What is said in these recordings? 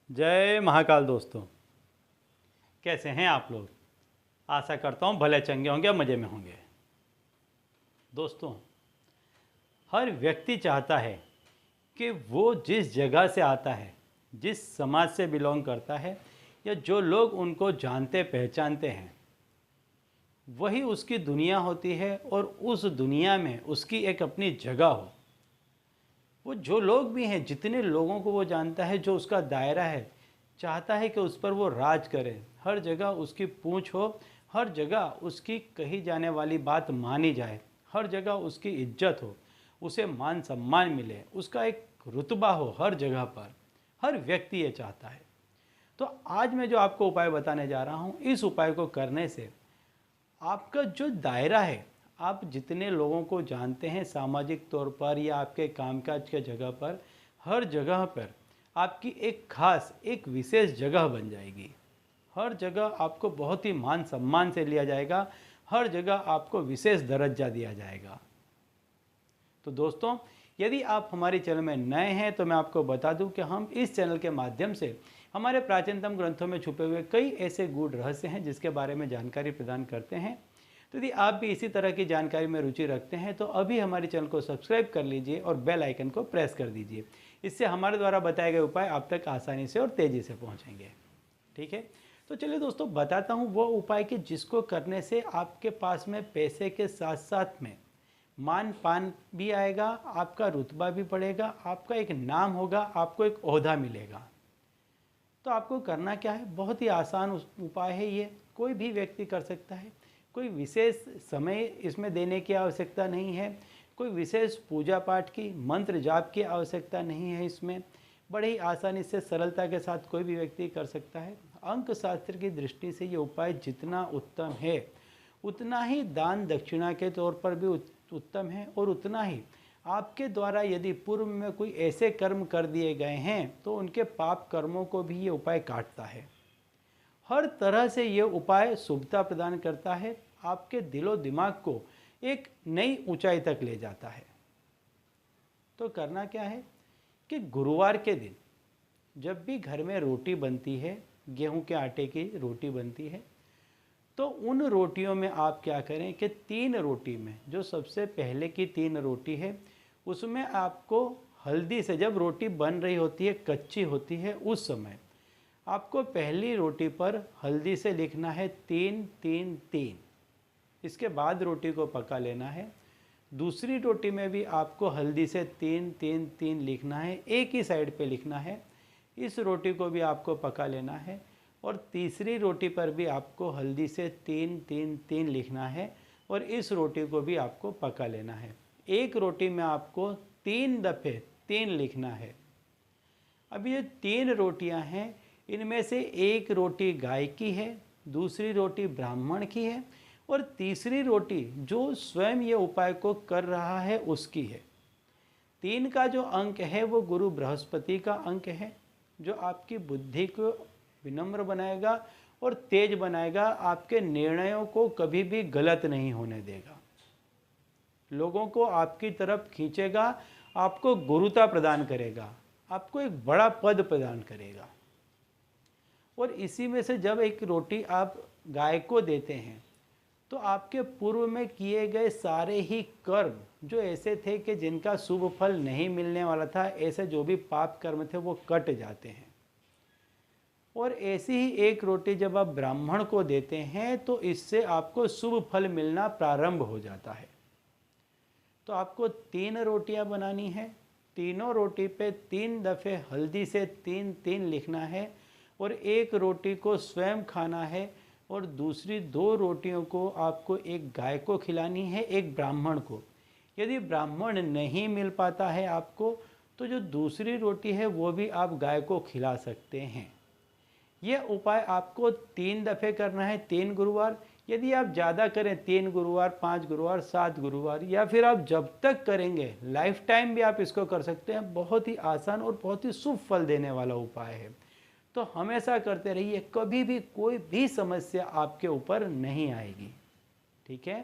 जय महाकाल दोस्तों, कैसे हैं आप लोग। आशा करता हूँ भले चंगे होंगे, मज़े में होंगे। दोस्तों, हर व्यक्ति चाहता है कि वो जिस जगह से आता है, जिस समाज से बिलोंग करता है, या जो लोग उनको जानते पहचानते हैं, वही उसकी दुनिया होती है और उस दुनिया में उसकी एक अपनी जगह हो। वो जो लोग भी हैं, जितने लोगों को वो जानता है, जो उसका दायरा है, चाहता है कि उस पर वो राज करे, हर जगह उसकी पूंछ हो, हर जगह उसकी कही जाने वाली बात मानी जाए, हर जगह उसकी इज्जत हो, उसे मान सम्मान मिले, उसका एक रुतबा हो हर जगह पर। हर व्यक्ति ये चाहता है। तो आज मैं जो आपको उपाय बताने जा रहा हूँ, इस उपाय को करने से आपका जो दायरा है, आप जितने लोगों को जानते हैं सामाजिक तौर पर या आपके कामकाज के जगह पर, हर जगह पर आपकी एक खास, एक विशेष जगह बन जाएगी। हर जगह आपको बहुत ही मान सम्मान से लिया जाएगा, हर जगह आपको विशेष दर्जा दिया जाएगा। तो दोस्तों, यदि आप हमारे चैनल में नए हैं तो मैं आपको बता दूं कि हम इस चैनल के माध्यम से हमारे प्राचीनतम ग्रंथों में छुपे हुए कई ऐसे गूढ़ रहस्य हैं जिसके बारे में जानकारी प्रदान करते हैं। तो यदि आप भी इसी तरह की जानकारी में रुचि रखते हैं तो अभी हमारे चैनल को सब्सक्राइब कर लीजिए और बेल आइकन को प्रेस कर दीजिए। इससे हमारे द्वारा बताए गए उपाय आप तक आसानी से और तेज़ी से पहुँचेंगे। ठीक है, तो चलिए दोस्तों, बताता हूँ वो उपाय कि जिसको करने से आपके पास में पैसे के साथ साथ में मान पान भी आएगा, आपका रुतबा भी बढ़ेगा, आपका एक नाम होगा, आपको एक ओहदा मिलेगा। तो आपको करना क्या है, बहुत ही आसान उपाय है ये, कोई भी व्यक्ति कर सकता है। कोई विशेष समय इसमें देने की आवश्यकता नहीं है, कोई विशेष पूजा पाठ की, मंत्र जाप की आवश्यकता नहीं है। इसमें बड़े ही आसानी से, सरलता के साथ कोई भी व्यक्ति कर सकता है। अंक शास्त्र की दृष्टि से ये उपाय जितना उत्तम है, उतना ही दान दक्षिणा के तौर पर भी उत्तम है, और उतना ही आपके द्वारा यदि पूर्व में कोई ऐसे कर्म कर दिए गए हैं तो उनके पाप कर्मों को भी ये उपाय काटता है। हर तरह से ये उपाय शुभता प्रदान करता है, आपके दिलो दिमाग को एक नई ऊंचाई तक ले जाता है। तो करना क्या है कि गुरुवार के दिन जब भी घर में रोटी बनती है, गेहूं के आटे की रोटी बनती है, तो उन रोटियों में आप क्या करें कि 3 रोटी में, जो सबसे पहले की 3 रोटी है, उसमें आपको हल्दी से, जब रोटी बन रही होती है, कच्ची होती है, उस समय आपको पहली रोटी पर हल्दी से लिखना है 3 3 3। इसके बाद रोटी को पका लेना है। दूसरी रोटी में भी आपको हल्दी से 3 3 3 लिखना है, एक ही साइड पे लिखना है। इस रोटी को भी आपको पका लेना है। और तीसरी रोटी पर भी आपको हल्दी से 3 3 3 लिखना है, और इस रोटी को भी आपको पका लेना है। एक रोटी में आपको 3 दफ़े 3 लिखना है। अब ये 3 रोटियां हैं, इनमें से एक रोटी गाय की है, दूसरी रोटी ब्राह्मण की है, और तीसरी रोटी जो स्वयं ये उपाय को कर रहा है उसकी है। 3 का जो अंक है वो गुरु बृहस्पति का अंक है, जो आपकी बुद्धि को विनम्र बनाएगा और तेज बनाएगा, आपके निर्णयों को कभी भी गलत नहीं होने देगा, लोगों को आपकी तरफ खींचेगा, आपको गुरुता प्रदान करेगा, आपको एक बड़ा पद प्रदान करेगा। और इसी में से जब एक रोटी आप गाय को देते हैं तो आपके पूर्व में किए गए सारे ही कर्म जो ऐसे थे कि जिनका शुभ फल नहीं मिलने वाला था, ऐसे जो भी पाप कर्म थे वो कट जाते हैं। और ऐसी ही एक रोटी जब आप ब्राह्मण को देते हैं तो इससे आपको शुभ फल मिलना प्रारंभ हो जाता है। तो आपको 3 रोटियां बनानी है, तीनों रोटी पे 3 दफ़े हल्दी से 3 3 लिखना है, और एक रोटी को स्वयं खाना है, और दूसरी 2 रोटियों को आपको एक गाय को खिलानी है, एक ब्राह्मण को। यदि ब्राह्मण नहीं मिल पाता है आपको, तो जो दूसरी रोटी है वो भी आप गाय को खिला सकते हैं। यह उपाय आपको 3 दफ़े करना है, 3 गुरुवार। यदि आप ज़्यादा करें, 3 गुरुवार, 5 गुरुवार, 7 गुरुवार, या फिर आप जब तक करेंगे लाइफ टाइम भी आप इसको कर सकते हैं। बहुत ही आसान और बहुत ही शुभ फल देने वाला उपाय है। तो हमेशा करते रहिए, कभी भी कोई भी समस्या आपके ऊपर नहीं आएगी। ठीक है,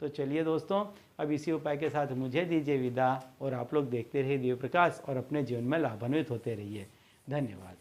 तो चलिए दोस्तों, अब इसी उपाय के साथ मुझे दीजिए विदा, और आप लोग देखते रहिए दिव्य प्रकाश और अपने जीवन में लाभान्वित होते रहिए। धन्यवाद।